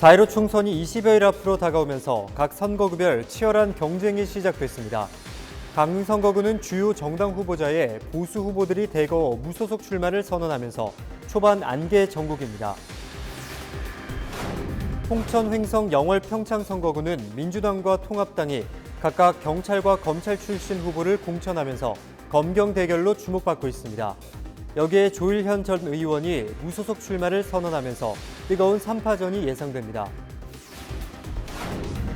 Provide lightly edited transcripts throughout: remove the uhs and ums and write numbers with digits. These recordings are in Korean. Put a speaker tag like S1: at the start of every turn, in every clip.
S1: 4.15 총선이 20여일 앞으로 다가오면서 각 선거구별 치열한 경쟁이 시작됐습니다. 강릉 선거구는 주요 정당 후보자의 보수 후보들이 대거 무소속 출마를 선언하면서 초반 안개 전국입니다. 홍천, 횡성, 영월, 평창 선거구는 민주당과 통합당이 각각 경찰과 검찰 출신 후보를 공천하면서 검경 대결로 주목받고 있습니다. 여기에 조일현 전 의원이 무소속 출마를 선언하면서 뜨거운 3파전이 예상됩니다.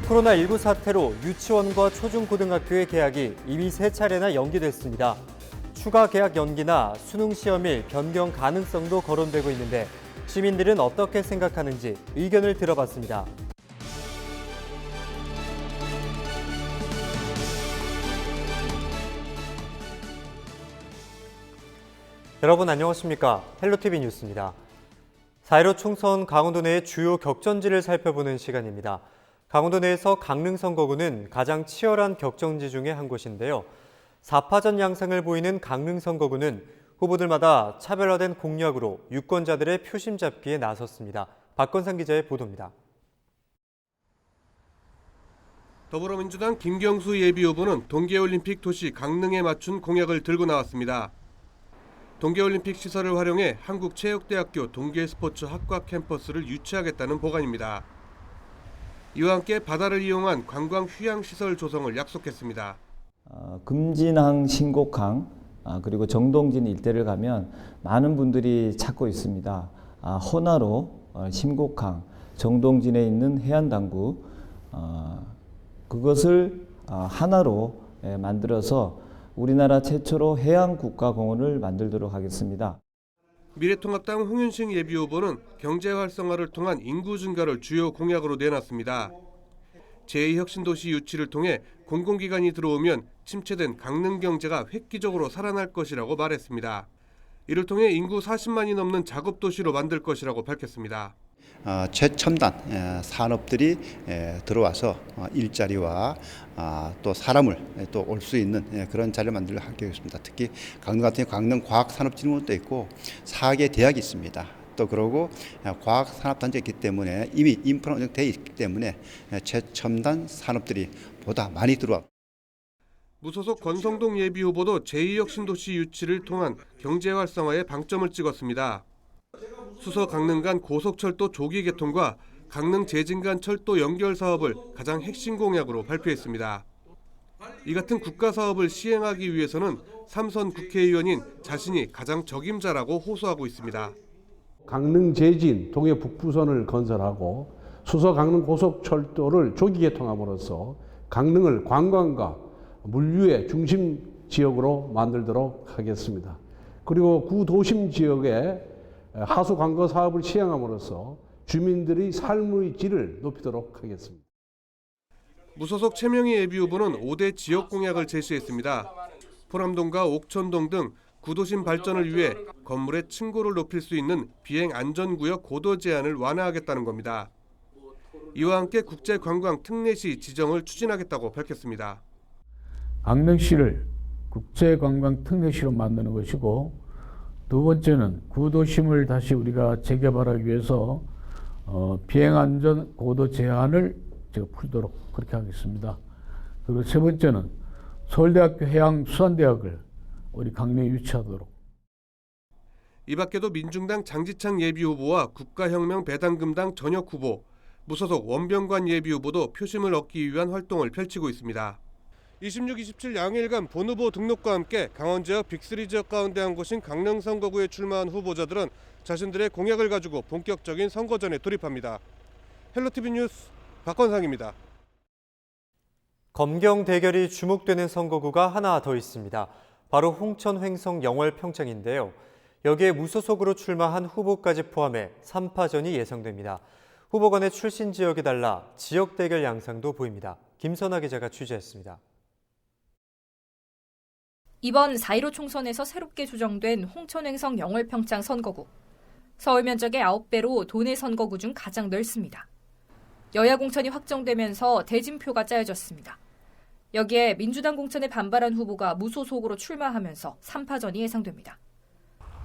S1: 코로나19 사태로 유치원과 초중고등학교의 개학이 이미 3차례나 연기됐습니다. 추가 개학 연기나 수능 시험일 변경 가능성도 거론되고 있는데 시민들은 어떻게 생각하는지 의견을 들어봤습니다. 여러분 안녕하십니까? 헬로티비 뉴스입니다. 4.15 총선 강원도 내의 주요 격전지를 살펴보는 시간입니다. 강원도 내에서 강릉 선거구는 가장 치열한 격전지 중에 한 곳인데요. 4파전 양상을 보이는 강릉 선거구는 후보들마다 차별화된 공약으로 유권자들의 표심 잡기에 나섰습니다. 박건상 기자의 보도입니다.
S2: 더불어민주당 김경수 예비후보는 동계올림픽 도시 강릉에 맞춘 공약을 들고 나왔습니다. 동계올림픽 시설을 활용해 한국체육대학교 동계스포츠학과 캠퍼스를 유치하겠다는 보관입니다. 이와 함께 바다를 이용한 관광 휴양시설 조성을 약속했습니다.
S3: 금진항, 신곡항, 그리고 정동진 일대를 가면 많은 분들이 찾고 있습니다. 헌화로 신곡항, 정동진에 있는 해안당구, 그것을 하나로 만들어서 우리나라 최초로 해양국가공원을 만들도록 하겠습니다.
S2: 미래통합당 홍윤식 예비후보는 경제 활성화를 통한 인구 증가를 주요 공약으로 내놨습니다. 제2혁신도시 유치를 통해 공공기관이 들어오면 침체된 강릉 경제가 획기적으로 살아날 것이라고 말했습니다. 이를 통해 인구 40만이 넘는 작업도시로 만들 것이라고 밝혔습니다.
S4: 최첨단 산업들이 들어와서 일자리와 또 사람을 또 올 수 있는 그런 자리를 만들려 하겠습니다. 특히 강릉 같은 경우 강릉 과학산업진흥원도 있고 4개 대학이 있습니다. 또 그러고 과학산업단지가 있기 때문에 이미 인프라가 되어 있기 때문에 최첨단 산업들이 보다 많이 들어와.
S2: 무소속 권성동 예비후보도 제2혁신도시 유치를 통한 경제 활성화에 방점을 찍었습니다. 수서 강릉 간 고속철도 조기 개통과 강릉 제진간 철도 연결 사업을 가장 핵심 공약으로 발표했습니다. 이 같은 국가 사업을 시행하기 위해서는 3선 국회의원인 자신이 가장 적임자라고 호소하고 있습니다.
S5: 강릉 제진 동해 북부선을 건설하고 수서 강릉 고속철도를 조기 개통함으로써 강릉을 관광과 물류의 중심 지역으로 만들도록 하겠습니다. 그리고 구도심 지역에 하수 관거 사업을 시행함으로써 주민들의 삶의 질을 높이도록 하겠습니다.
S2: 무소속 최명희 예비후보는 5대 지역 공약을 제시했습니다. 포람동과 옥천동 등 구도심 발전을 위해 건물의 층고를 높일 수 있는 비행 안전구역 고도 제한을 완화하겠다는 겁니다. 이와 함께 국제관광 특례시 지정을 추진하겠다고 밝혔습니다.
S6: 강릉시를 국제관광 특례시로 만드는 것이고, 두 번째는 구도심을 다시 우리가 재개발하기 위해서 비행안전 고도 제한을 제가 풀도록 그렇게 하겠습니다. 그리고 세 번째는 서울대학교 해양수산대학을 우리 강릉에 유치하도록.
S2: 이 밖에도 민중당 장지창 예비후보와 국가혁명 배당금당 전역 후보, 무소속 원병관 예비후보도 표심을 얻기 위한 활동을 펼치고 있습니다. 26, 27 양일간 본후보 등록과 함께 강원 지역 빅3 지역 가운데 한 곳인 강릉 선거구에 출마한 후보자들은 자신들의 공약을 가지고 본격적인 선거전에 돌입합니다. 헬로티비 뉴스 박건상입니다.
S1: 검경 대결이 주목되는 선거구가 하나 더 있습니다. 바로 홍천, 횡성, 영월, 평창인데요. 여기에 무소속으로 출마한 후보까지 포함해 3파전이 예상됩니다. 후보 간의 출신 지역이 달라 지역 대결 양상도 보입니다. 김선아 기자가 취재했습니다.
S7: 이번 4.15 총선에서 새롭게 조정된 홍천, 횡성, 영월, 평창 선거구. 서울 면적의 9배로 도내 선거구 중 가장 넓습니다. 여야 공천이 확정되면서 대진표가 짜여졌습니다. 여기에 민주당 공천에 반발한 후보가 무소속으로 출마하면서 3파전이 예상됩니다.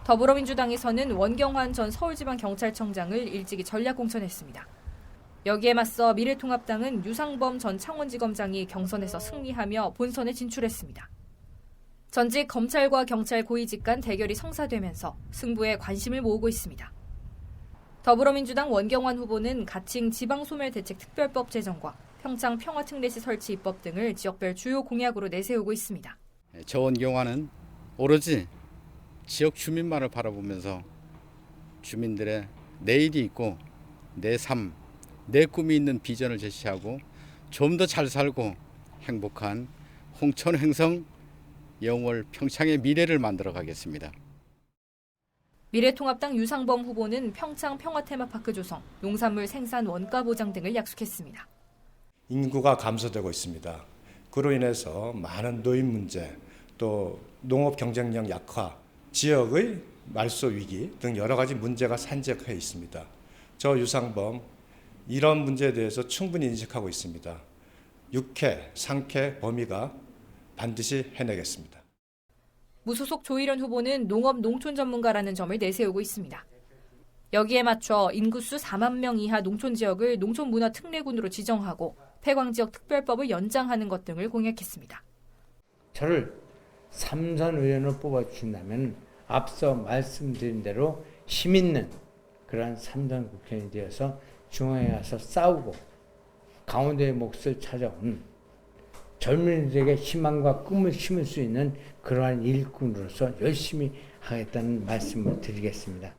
S7: 더불어민주당에서는 원경환 전 서울지방경찰청장을 일찍이 전략 공천했습니다. 여기에 맞서 미래통합당은 유상범 전 창원지검장이 경선에서 승리하며 본선에 진출했습니다. 전직 검찰과 경찰 고위직 간 대결이 성사되면서 승부에 관심을 모으고 있습니다. 더불어민주당 원경환 후보는 가칭 지방소멸대책특별법 제정과 평창 평화특례시 설치 입법 등을 지역별 주요 공약으로 내세우고 있습니다.
S8: 저 원경환은 오로지 지역 주민만을 바라보면서 주민들의 내일이 있고 내 삶, 내 꿈이 있는 비전을 제시하고 좀 더 잘 살고 행복한 홍천 횡성 영월 평창의 미래를 만들어 가겠습니다.
S7: 미래통합당 유상범 후보는 평창 평화테마파크 조성, 농산물 생산 원가 보장 등을 약속했습니다.
S9: 인구가 감소되고 있습니다. 그로 인해서 많은 노인 문제, 또 농업 경쟁력 약화, 지역의 말소 위기 등 여러 가지 문제가 산적해 있습니다. 저 유상범 이런 문제에 대해서 충분히 인식하고 있습니다. 육회, 상회 범위가 반드시 해내겠습니다.
S7: 무소속 조일현 후보는 농업 농촌 전문가라는 점을 내세우고 있습니다. 여기에 맞춰 인구수 4만 명 이하 농촌 지역을 농촌문화 특례군으로 지정하고 폐광지역 특별법을 연장하는 것 등을 공약했습니다.
S10: 저를 3선 의원을 뽑아주신다면 앞서 말씀드린 대로 힘 있는 그러한 3선 국회의원이 되어서 중앙에 가서 싸우고 강원도의 몫을 찾아온 젊은이들에게 희망과 꿈을 심을 수 있는 그러한 일꾼으로서 열심히 하겠다는 말씀을 드리겠습니다.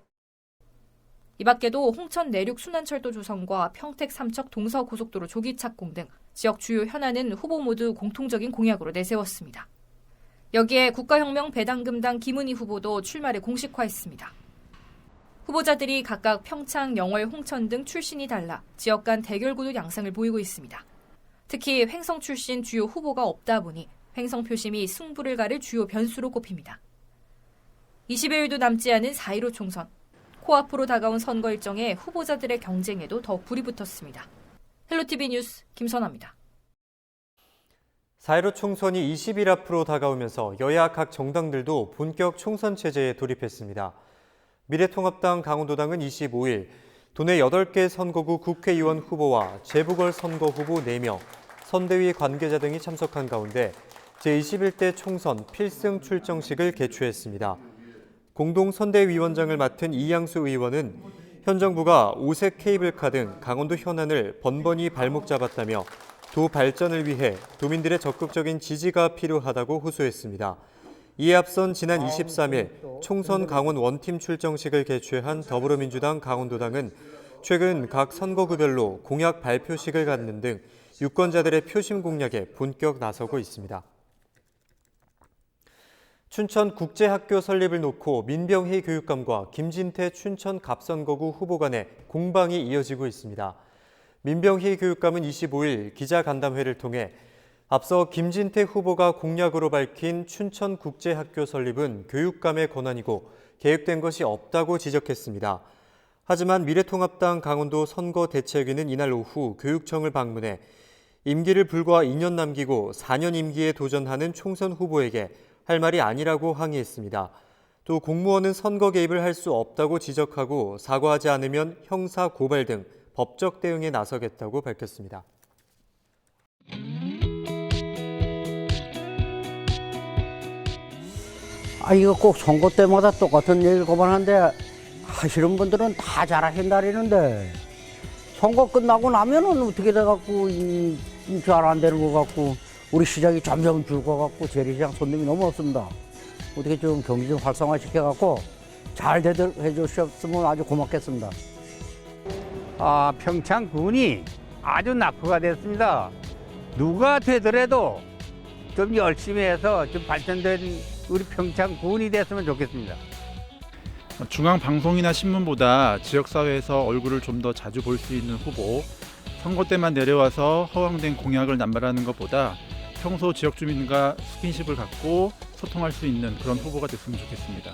S7: 이 밖에도 홍천 내륙 순환철도 조성과 평택 삼척 동서고속도로 조기 착공 등 지역 주요 현안은 후보 모두 공통적인 공약으로 내세웠습니다. 여기에 국가혁명 배당금당 김은희 후보도 출마를 공식화했습니다. 후보자들이 각각 평창, 영월, 홍천 등 출신이 달라 지역 간 대결 구도 양상을 보이고 있습니다. 특히 횡성 출신 주요 후보가 없다 보니 횡성 표심이 승부를 가를 주요 변수로 꼽힙니다. 20여일도 남지 않은 4.15 총선. 코앞으로 다가온 선거 일정에 후보자들의 경쟁에도 더 불이 붙었습니다. 헬로티비 뉴스 김선아입니다.
S1: 4.15 총선이 20일 앞으로 다가오면서 여야 각 정당들도 본격 총선 체제에 돌입했습니다. 미래통합당 강원도당은 25일 도내 8개 선거구 국회의원 후보와 재보궐선거 후보 4명, 선대위 관계자 등이 참석한 가운데 제21대 총선 필승 출정식을 개최했습니다. 공동선대위원장을 맡은 이양수 의원은 현 정부가 오색 케이블카 등 강원도 현안을 번번이 발목 잡았다며 도 발전을 위해 도민들의 적극적인 지지가 필요하다고 호소했습니다. 이에 앞선 지난 23일 총선 강원 원팀 출정식을 개최한 더불어민주당 강원도당은 최근 각 선거구별로 공약 발표식을 갖는 등 유권자들의 표심 공략에 본격 나서고 있습니다. 춘천 국제학교 설립을 놓고 민병희 교육감과 김진태 춘천 갑선거구 후보 간의 공방이 이어지고 있습니다. 민병희 교육감은 25일 기자간담회를 통해 앞서 김진태 후보가 공약으로 밝힌 춘천 국제학교 설립은 교육감의 권한이고 계획된 것이 없다고 지적했습니다. 하지만 미래통합당 강원도 선거대책위는 이날 오후 교육청을 방문해 임기를 불과 2년 남기고 4년 임기에 도전하는 총선 후보에게 할 말이 아니라고 항의했습니다. 또 공무원은 선거 개입을 할 수 없다고 지적하고 사과하지 않으면 형사 고발 등 법적 대응에 나서겠다고 밝혔습니다.
S11: 이거 꼭 선거 때마다 똑같은 얘기를 고만하는데 하시는 분들은 다 잘하신다리는데 선거 끝나고 나면은 어떻게 돼갖고 잘 안 되는 것 같고 우리 시장이 점점 줄어갖고 재래시장 손님이 너무 없습니다. 어떻게 좀 경기 좀 활성화시켜갖고 잘 해주셨으면 아주 고맙겠습니다.
S10: 평창군이 아주 낙후가 됐습니다. 누가 되더라도 좀 열심히 해서 좀 발전된 우리 평창군이 됐으면 좋겠습니다.
S12: 중앙방송이나 신문보다 지역사회에서 얼굴을 좀 더 자주 볼 수 있는 후보, 선거 때만 내려와서 허황된 공약을 남발하는 것보다 평소 지역 주민과 스킨십을 갖고 소통할 수 있는 그런 후보가 됐으면 좋겠습니다.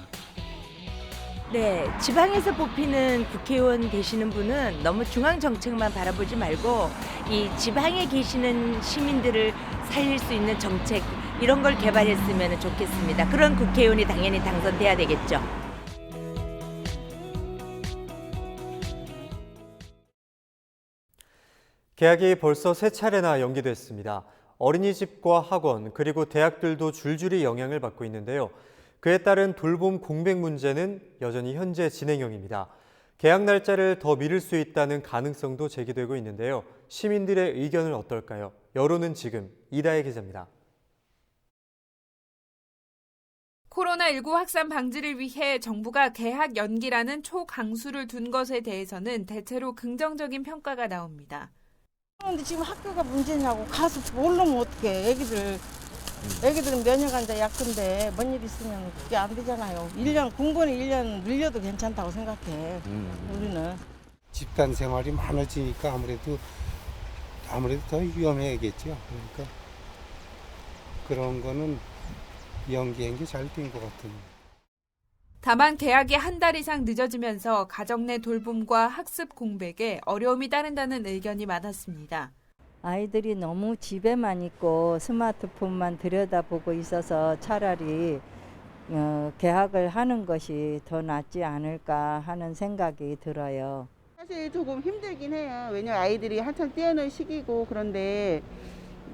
S13: 네, 지방에서 뽑히는 국회의원 되시는 분은 너무 중앙 정책만 바라보지 말고 이 지방에 계시는 시민들을 살릴 수 있는 정책 이런 걸 개발했으면 좋겠습니다. 그런 국회의원이 당연히 당선돼야 되겠죠.
S1: 개학이 벌써 3차례나 연기됐습니다. 어린이집과 학원 그리고 대학들도 줄줄이 영향을 받고 있는데요. 그에 따른 돌봄 공백 문제는 여전히 현재 진행형입니다. 개학 날짜를 더 미룰 수 있다는 가능성도 제기되고 있는데요. 시민들의 의견은 어떨까요? 여론은 지금 이다혜 기자입니다.
S14: 코로나19 확산 방지를 위해 정부가 개학 연기라는 초강수를 둔 것에 대해서는 대체로 긍정적인 평가가 나옵니다.
S15: 그런데 지금 학교가 문제냐고 가서 모르면 어떡해. 애기들은 면역 환자 약한데 뭔 일 있으면 그게 안 되잖아요. 군번이 1년 늘려도 괜찮다고 생각해. 우리는.
S16: 집단 생활이 많아지니까 아무래도 더 위험해야겠죠. 그러니까 그런 거는 연기한 게 잘 된 것 같은.
S14: 다만 개학이 한 달 이상 늦어지면서 가정 내 돌봄과 학습 공백에 어려움이 따른다는 의견이 많았습니다.
S17: 아이들이 너무 집에만 있고 스마트폰만 들여다보고 있어서 차라리 개학을 하는 것이 더 낫지 않을까 하는 생각이 들어요.
S18: 사실 조금 힘들긴 해요. 왜냐면 아이들이 한참 뛰어놀 시기고 그런데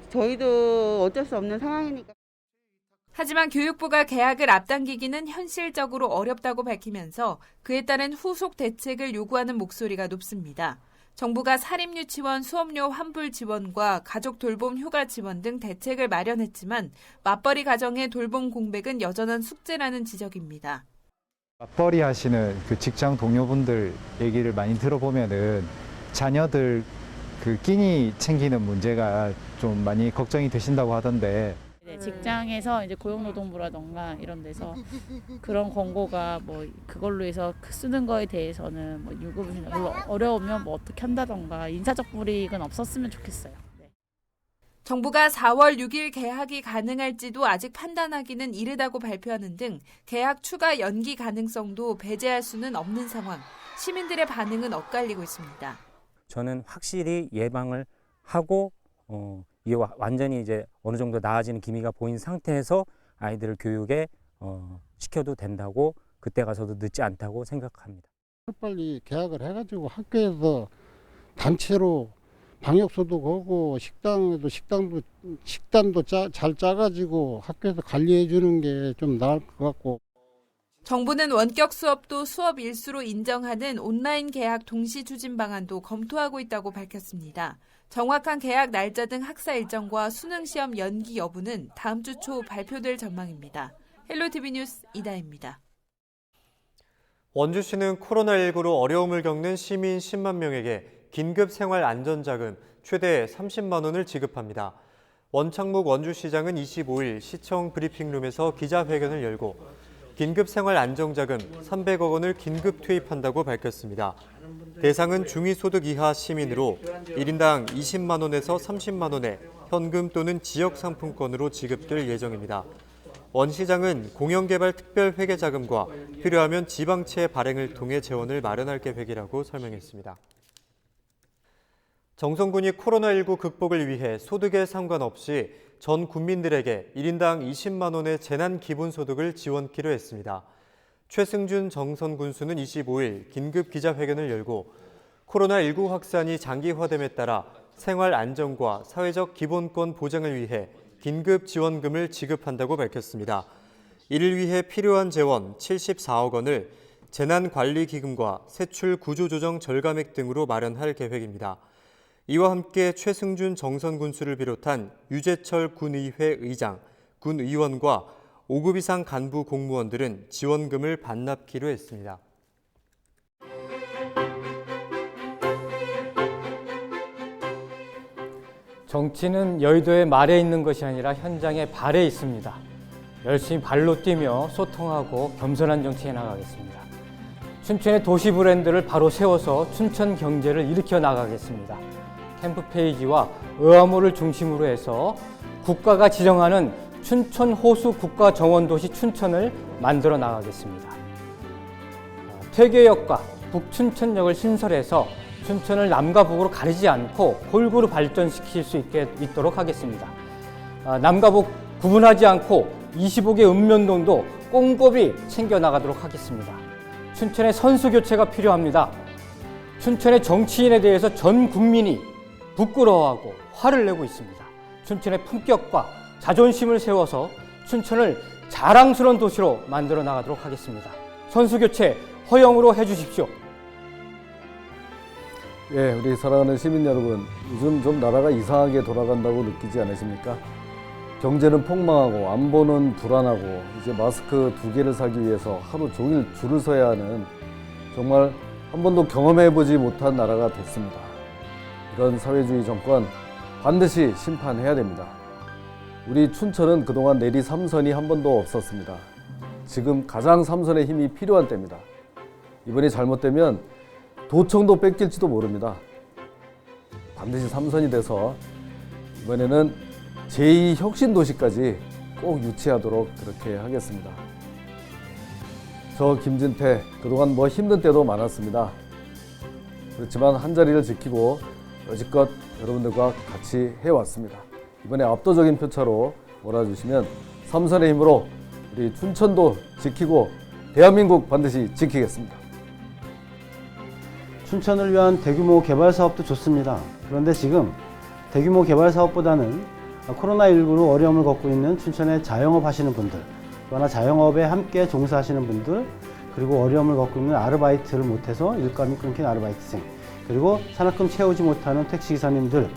S18: 저희도 어쩔 수 없는 상황이니까.
S14: 하지만 교육부가 개학을 앞당기기는 현실적으로 어렵다고 밝히면서 그에 따른 후속 대책을 요구하는 목소리가 높습니다. 정부가 사립유치원 수업료 환불 지원과 가족 돌봄 휴가 지원 등 대책을 마련했지만 맞벌이 가정의 돌봄 공백은 여전한 숙제라는 지적입니다.
S19: 맞벌이 하시는 그 직장 동료분들 얘기를 많이 들어보면은 자녀들 그 끼니 챙기는 문제가 좀 많이 걱정이 되신다고 하던데.
S20: 네, 직장에서 이제 고용노동부라던가 이런 데서 그런 권고가 뭐 그걸로 해서 쓰는 거에 대해서는 뭐 유급을 물론 어려우면 뭐 어떻게 한다던가 인사적 불이익은 없었으면 좋겠어요. 네.
S14: 정부가 4월 6일 개학이 가능할지도 아직 판단하기는 이르다고 발표하는 등 개학 추가 연기 가능성도 배제할 수는 없는 상황. 시민들의 반응은 엇갈리고 있습니다.
S21: 저는 확실히 예방을 하고 이게 완전히 이제 어느 정도 나아지는 기미가 보인 상태에서 아이들을 교육에 시켜도 된다고 그때 가서도 늦지 않다고 생각합니다.
S22: 빨리 개학을 해가지고 학교에서 단체로 방역소도 거고 식단도 잘 짜가지고 학교에서 관리해 주는 게 좀 나을 것 같고.
S14: 정부는 원격 수업도 수업 일수로 인정하는 온라인 개학 동시 추진 방안도 검토하고 있다고 밝혔습니다. 정확한 개학 날짜 등 학사 일정과 수능 시험 연기 여부는 다음 주 초 발표될 전망입니다. 헬로티비 뉴스 이다혜입니다.
S1: 원주시는 코로나19로 어려움을 겪는 시민 10만 명에게 긴급 생활 안전자금 최대 30만 원을 지급합니다. 원창묵 원주시장은 25일 시청 브리핑룸에서 기자회견을 열고 긴급 생활 안정자금 300억 원을 긴급 투입한다고 밝혔습니다. 대상은 중위소득 이하 시민으로 1인당 20만 원에서 30만 원의 현금 또는 지역 상품권으로 지급될 예정입니다. 원 시장은 공영개발 특별회계자금과 필요하면 지방채 발행을 통해 재원을 마련할 계획이라고 설명했습니다. 정성군이 코로나19 극복을 위해 소득에 상관없이 전 국민들에게 1인당 20만 원의 재난기본소득을 지원키로 했습니다. 최승준 정선 군수는 25일 긴급 기자회견을 열고 코로나19 확산이 장기화됨에 따라 생활 안정과 사회적 기본권 보장을 위해 긴급 지원금을 지급한다고 밝혔습니다. 이를 위해 필요한 재원 74억 원을 재난관리기금과 세출 구조조정 절감액 등으로 마련할 계획입니다. 이와 함께 최승준 정선 군수를 비롯한 유재철 군의회 의장, 군의원과 5급 이상 간부 공무원들은 지원금을 반납키로 했습니다.
S23: 정치는 여의도의 말에 있는 것이 아니라 현장의 발에 있습니다. 열심히 발로 뛰며 소통하고 겸손한 정치에 나가겠습니다. 춘천의 도시 브랜드를 바로 세워서 춘천 경제를 일으켜 나가겠습니다. 캠프 페이지와 의암호를 중심으로 해서 국가가 지정하는 춘천 호수 국가 정원도시 춘천을 만들어 나가겠습니다. 퇴계역과 북춘천역을 신설해서 춘천을 남과 북으로 가리지 않고 골고루 발전시킬 수 있도록 하겠습니다. 남과 북 구분하지 않고 25개 읍면동도 꼼꼼히 챙겨나가도록 하겠습니다. 춘천의 선수 교체가 필요합니다. 춘천의 정치인에 대해서 전 국민이 부끄러워하고 화를 내고 있습니다. 춘천의 품격과 자존심을 세워서 춘천을 자랑스러운 도시로 만들어 나가도록 하겠습니다. 선수 교체 허용으로 해주십시오.
S3: 예, 우리 사랑하는 시민 여러분, 요즘 좀 나라가 이상하게 돌아간다고 느끼지 않으십니까? 경제는 폭망하고 안보는 불안하고 이제 마스크 2개를 사기 위해서 하루 종일 줄을 서야 하는 정말 한 번도 경험해보지 못한 나라가 됐습니다. 이런 사회주의 정권 반드시 심판해야 됩니다. 우리 춘천은 그동안 내리 3선이 한 번도 없었습니다. 지금 가장 3선의 힘이 필요한 때입니다. 이번이 잘못되면 도청도 뺏길지도 모릅니다. 반드시 3선이 돼서 이번에는 제2혁신도시까지 꼭 유치하도록 그렇게 하겠습니다. 저 김진태 그동안 힘든 때도 많았습니다. 그렇지만 한자리를 지키고 여지껏 여러분들과 같이 해왔습니다. 이번에 압도적인 표차로 몰아주시면 3선의 힘으로 우리 춘천도 지키고 대한민국 반드시 지키겠습니다.
S4: 춘천을 위한 대규모 개발 사업도 좋습니다. 그런데 지금 대규모 개발 사업보다는 코로나19로 어려움을 겪고 있는 춘천의 자영업 하시는 분들, 또 하나 자영업에 함께 종사하시는 분들, 그리고 어려움을 겪고 있는 아르바이트를 못해서 일감이 끊긴 아르바이트생, 그리고 산학금 채우지 못하는 택시기사님들,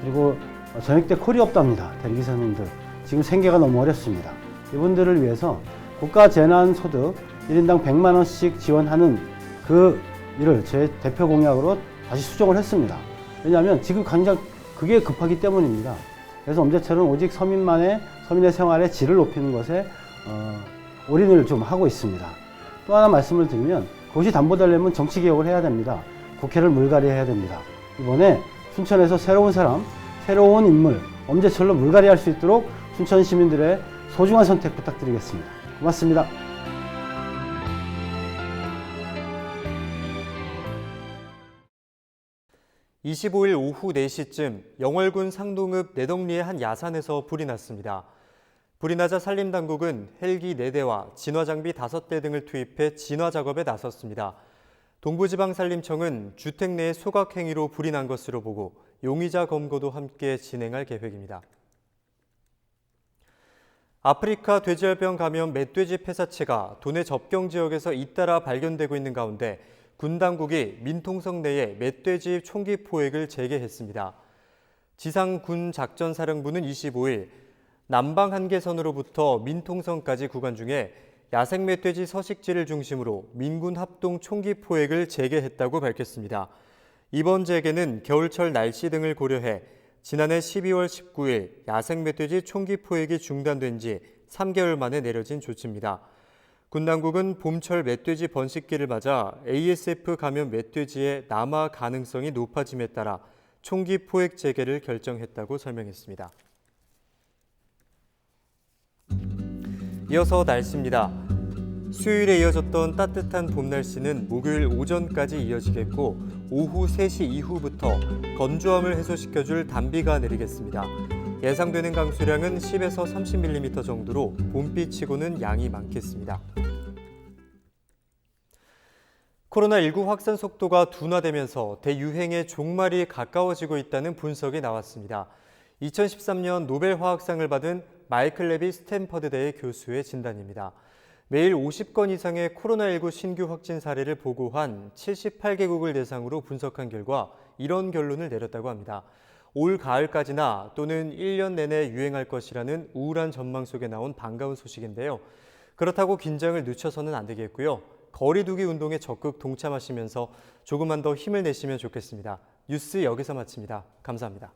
S4: 그리고 저녁 때 콜이 없답니다. 대리기사님들. 지금 생계가 너무 어렵습니다. 이분들을 위해서 국가재난소득 1인당 100만 원씩 지원하는 그 일을 제 대표 공약으로 다시 수정을 했습니다. 왜냐하면 지금 당장 그게 급하기 때문입니다. 그래서 엄제철은 오직 서민의 생활의 질을 높이는 것에 올인을 좀 하고 있습니다. 또 하나 말씀을 드리면 그것이 담보되려면 정치개혁을 해야 됩니다. 국회를 물갈이해야 됩니다. 이번에 춘천에서 새로운 사람, 새로운 인물, 엄제철로 물갈이할 수 있도록 춘천 시민들의 소중한 선택 부탁드리겠습니다. 고맙습니다.
S1: (25일) 오후 4시쯤 영월군 상동읍 내덕리의 한 야산에서 불이 났습니다. 불이 나자 산림당국은 헬기 4대와 진화장비 5대 등을 투입해 진화 작업에 나섰습니다. 동부지방산림청은 주택 내 소각행위로 불이 난 것으로 보고 용의자 검거도 함께 진행할 계획입니다. 아프리카 돼지열병 감염 멧돼지 폐사체가 도내 접경 지역에서 잇따라 발견되고 있는 가운데 군 당국이 민통성 내에 멧돼지 총기 포획을 재개했습니다. 지상군 작전사령부는 25일 남방 한계선으로부터 민통성까지 구간 중에 야생 멧돼지 서식지를 중심으로 민군 합동 총기 포획을 재개했다고 밝혔습니다. 이번 재개는 겨울철 날씨 등을 고려해 지난해 12월 19일 야생 멧돼지 총기 포획이 중단된 지 3개월 만에 내려진 조치입니다. 군 당국은 봄철 멧돼지 번식기를 맞아 ASF 감염 멧돼지의 남아 가능성이 높아짐에 따라 총기 포획 재개를 결정했다고 설명했습니다. 이어서 날씨입니다. 수요일에 이어졌던 따뜻한 봄 날씨는 목요일 오전까지 이어지겠고 오후 3시 이후부터 건조함을 해소시켜줄 단비가 내리겠습니다. 예상되는 강수량은 10에서 30mm 정도로 봄비치고는 양이 많겠습니다. 코로나19 확산 속도가 둔화되면서 대유행의 종말이 가까워지고 있다는 분석이 나왔습니다. 2013년 노벨 화학상을 받은 마이클 레비 스탠퍼드대 교수의 진단입니다. 매일 50건 이상의 코로나19 신규 확진 사례를 보고한 78개국을 대상으로 분석한 결과 이런 결론을 내렸다고 합니다. 올 가을까지나 또는 1년 내내 유행할 것이라는 우울한 전망 속에 나온 반가운 소식인데요. 그렇다고 긴장을 늦춰서는 안 되겠고요. 거리 두기 운동에 적극 동참하시면서 조금만 더 힘을 내시면 좋겠습니다. 뉴스 여기서 마칩니다. 감사합니다.